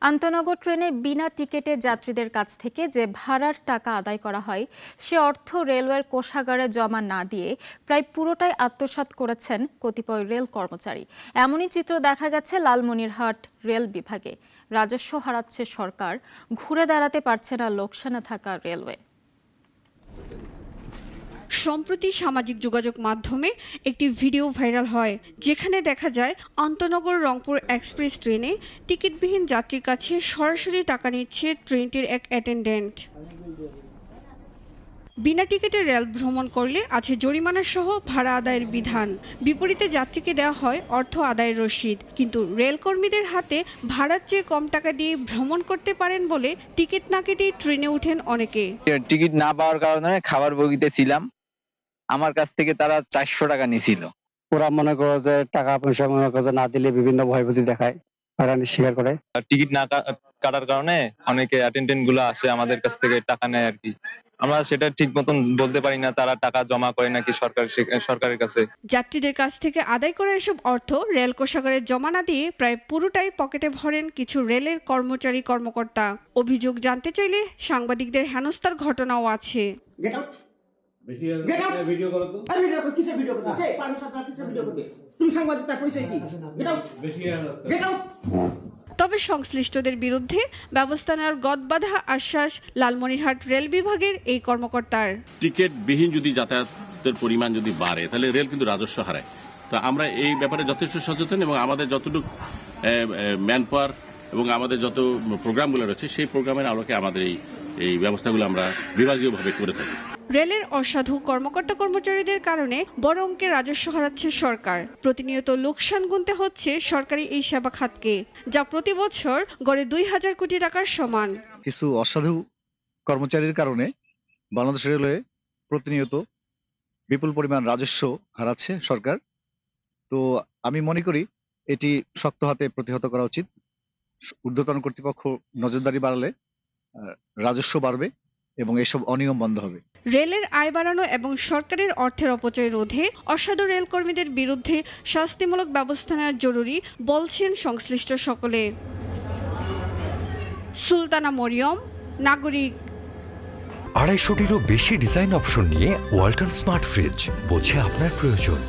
আন্তনগর ট্রেনে বিনা টিকিটে যাত্রীদের কাছ থেকে যে ভাড়ার টাকা আদায় করা হয় সে অর্থ রেলওয়ের কোষাগারে জমা না দিয়ে প্রায় পুরোটাই আত্মসাৎ করেছেন কতিপয় রেল কর্মচারী। এমনই চিত্র দেখা গেছে লালমনিরহাট রেল বিভাগে। রাজস্ব হারাচ্ছে সরকার, ঘুরে দাঁড়াতে পারছে না লোকসানে থাকা রেলওয়ে। সম্প্রতি সামাজিক যোগাযোগ মাধ্যমে একটি ভিডিও ভাইরাল হয়, যেখানে দেখা যায় আন্তনগর রংপুর এক্সপ্রেস ট্রেনে টিকিটবিহীন যাত্রীর কাছে সরাসরি টাকা নিচ্ছে ট্রেনটির এক অ্যাটেন্ডেন্ট। বিনা টিকিটে রেল ভ্রমণ করলে আছে জরিমানা সহ ভাড়া আদায়ের বিধান। বিপরীতে যাত্রীকে দেওয়া হয় অর্থ আদায়ের রসিদ। কিন্তু রেলকর্মীদের হাতে ভাড়ার চেয়ে কম টাকা দিয়ে ভ্রমণ করতে পারেন বলে টিকিট না কেটেই ট্রেনে ওঠেন অনেকে। টিকিট না পাওয়ার কারণে খাবার বগিতে ছিলাম, আমার কাছ থেকে তারা 400 টাকা নিয়েছিল। ওরা মনে করো যে টাকা পয়সা মনে করো না দিলে বিভিন্ন ভয়ভীতি দেখায়, হয়রানি স্বীকার করে। টিকিট না কাটার কারণে অনেকে অ্যাটেন্ডেন্ট গুলো আসে আমাদের কাছ থেকে টাকা নেয় আর কি। আমরা সেটা ঠিক মতন বলতে পারি না তারা টাকা জমা করে নাকি সরকারের কাছে। যাত্রীদের কাছ থেকে আদায় করা এসব অর্থ রেল কোষাগারে জমা না দিয়ে প্রায় পুরোটাই পকেটে ভরেন কিছু রেলের কর্মচারী-কর্মকর্তা। অভিযোগ জানতে চাইলে সাংবাদিকদের হেনস্থার ঘটনাও আছে। তবে সংশ্লিষ্টদের বিরুদ্ধে ব্যবস্থা নেওয়ার গদবাঁধা আশ্বাস লালমনিরহাট রেল বিভাগের এই কর্মকর্তার। টিকিট বিহীন যদি যাতায়াতের পরিমাণ যদি বাড়ে তাহলে রেল কিন্তু রাজস্ব হারায়। তো আমরা এই ব্যাপারে যথেষ্ট সচেতন এবং আমাদের যতটুকু ম্যান পাওয়ার এবং আমাদের যত প্রোগ্রামগুলো রয়েছে সেই প্রোগ্রামের আলোকে আমাদের এই ব্যবস্থাগুলো আমরা বিভাগীয়ভাবে করে থাকি। রেলের অসাধু কর্মকর্তা কর্মচারীদের কারণে বড় অঙ্কের রাজস্ব হারাচ্ছে সরকার। প্রতিনিয়ত লোকসান গুনতে হচ্ছে সরকারি এই সেবা খাতকে, যা প্রতি বছর গড়ে 2000 কোটি টাকার সমান। কিছু অসাধু কর্মচারীর কারণে বাংলাদেশ রেলওয়ে প্রতিনিয়ত বিপুল পরিমাণ রাজস্ব হারাচ্ছে সরকার। তো আমি মনে করি এটি শক্ত হাতে প্রতিহত করা উচিত। ঊর্ধ্বতন কর্তৃপক্ষ নজরদারি বাড়ালে রাজস্ব বাড়বে এবং এসব অনিয়ম বন্ধ হবে। রেলের আয় বাড়ানো এবং সরকারের অর্থের অপচয় রোধে অসাধু রেল কর্মীদের বিরুদ্ধে শাস্তিমূলক ব্যবস্থা নেওয়া জরুরি বলছেন সংশ্লিষ্ট সকলে। সুলতানা মরিয়ম, নাগরিক। 250-টিরও বেশি ডিজাইন অপশন নিয়ে ওয়ালটন স্মার্ট ফ্রিজ, বোঝে আপনার প্রয়োজন।